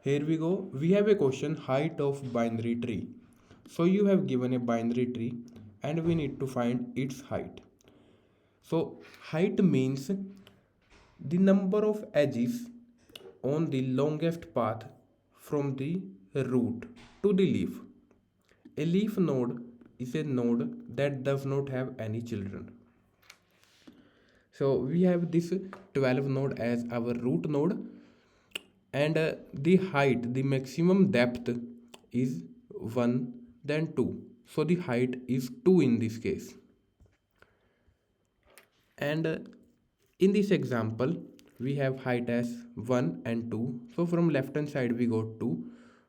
Here we go. We have a question, height of binary tree. So you have given a binary tree and we need to find its height. So height means the number of edges on the longest path from the root to the leaf. A leaf node is a node that does not have any children. So we have this 12 node as our root node, and the height, the maximum depth is 1, then 2. So the height is 2 in this case. And in this example we have height as 1 and 2. So from left hand side we got 2,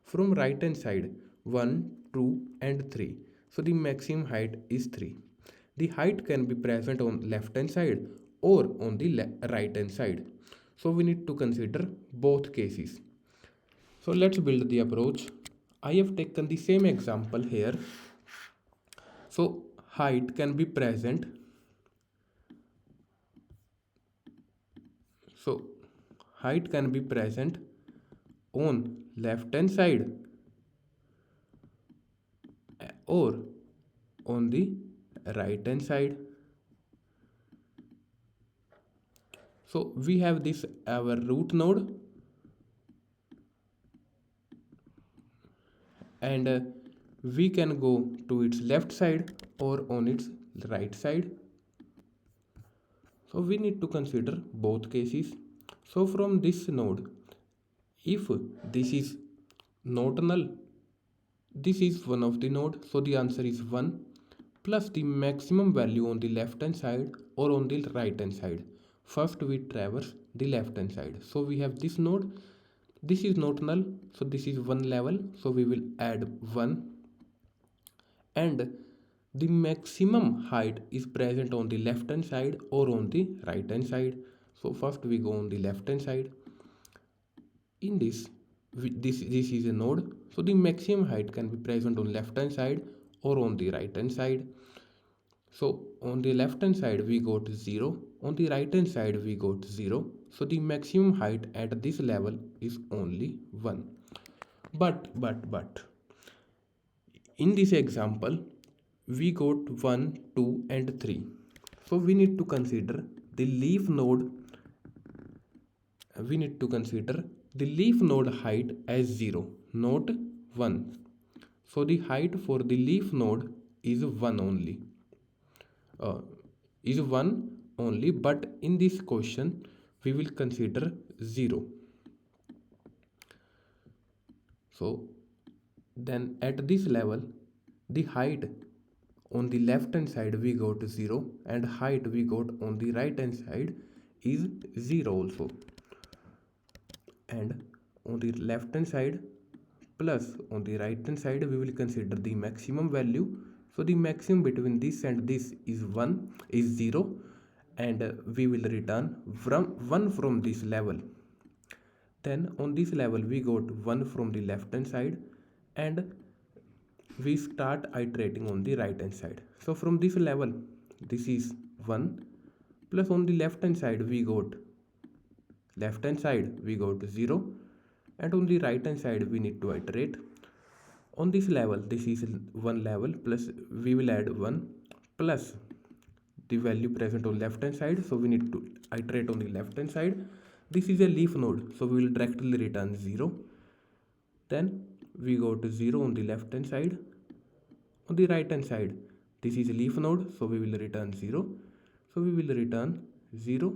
from right hand side 1, 2 and 3. So the maximum height is 3. The height can be present on left hand side or on the right hand side. So we need to consider both cases. So let's build the approach. I have taken the same example here. So height can be present. So height can be present on left hand side or on the right hand side. So we have this our root node, and we can go to its left side or on its right side. So we need to consider both cases. So from this node, if this is not null, this is one of the node, so the answer is 1 plus the maximum value on the left hand side or on the right hand side. First we traverse the left hand side. So we have this node, this is not null, so this is one level, so we will add 1, and the maximum height is present on the left hand side or on the right hand side. So first we go on the left hand side. In this is a node, so the maximum height can be present on left hand side or on the right hand side. So on the left hand side we got 0, on the right hand side we got 0. So the maximum height at this level is only 1. But in this example we got 1, 2 and 3. So we need to consider the leaf node. We need to consider the leaf node height as 0, not 1. So the height for the leaf node is 1 only. But in this question we will consider 0. So then at this level the height on the left hand side we got 0 and height we got on the right hand side is 0 also, and on the left hand side plus on the right hand side we will consider the maximum value. So the maximum between this and this is 0, and we will return from 1 from this level. Then on this level we got 1 from the left hand side, and we start iterating on the right hand side. So from this level this is 1 plus on the left hand side we got 0, and on the right hand side we need to iterate. On this level this is one level, plus we will add 1 plus the value present on left hand side, so we need to iterate on the left hand side. This is a leaf node, so we will directly return 0. Then we go to 0 on the left hand side. On the right hand side this is a leaf node, so we will return 0. So we will return 0.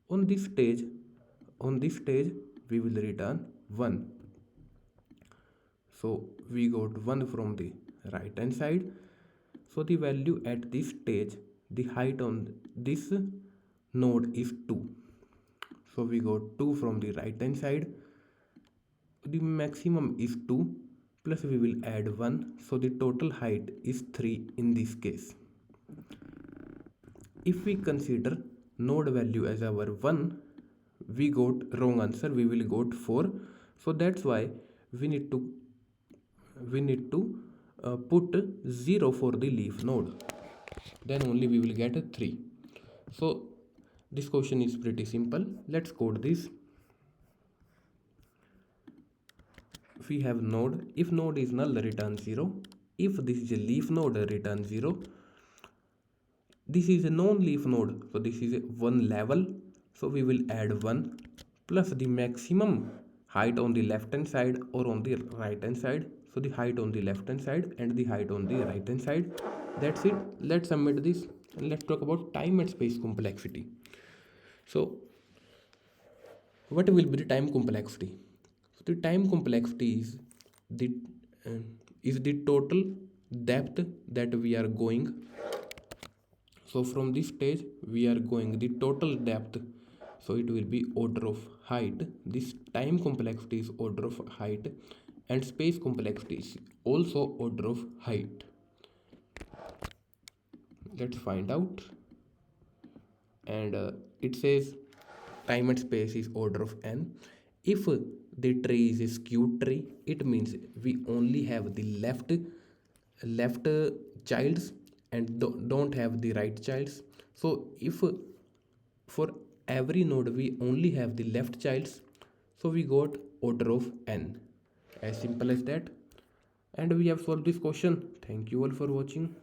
On this stage we will return 1. So we got 1 from the right hand side. So the value at this stage, the height on this node is 2. So we got 2 from the right hand side. The maximum is 2 plus we will add 1. So the total height is 3 in this case. If we consider node value as our 1, we got wrong answer, we will got 4. So that's why we need to put 0 for the leaf node, then only we will get 3. So this question is pretty simple. Let's code this. we have node. If node is null, return 0. If this is a leaf node, return 0. This is a non-leaf node, so this is one level, so we will add 1 plus the maximum height on the left hand side or on the right hand side. So the height on the left hand side and the height on the right hand side. That's it. Let's submit this and let's talk about time and space complexity. So what will be the time complexity? So the time complexity the uh, is the total depth that we are going. So from this stage we are going the total depth, so it will be order of height. This time complexity is order of height and space complexity is also order of height. Let's find out. And it says time and space is order of n. If the tree is a skewed tree, it means we only have the left childs and don't have the right childs. So if for every node we only have the left childs, so we got order of n. As simple as that. And we have solved this question. Thank you all for watching.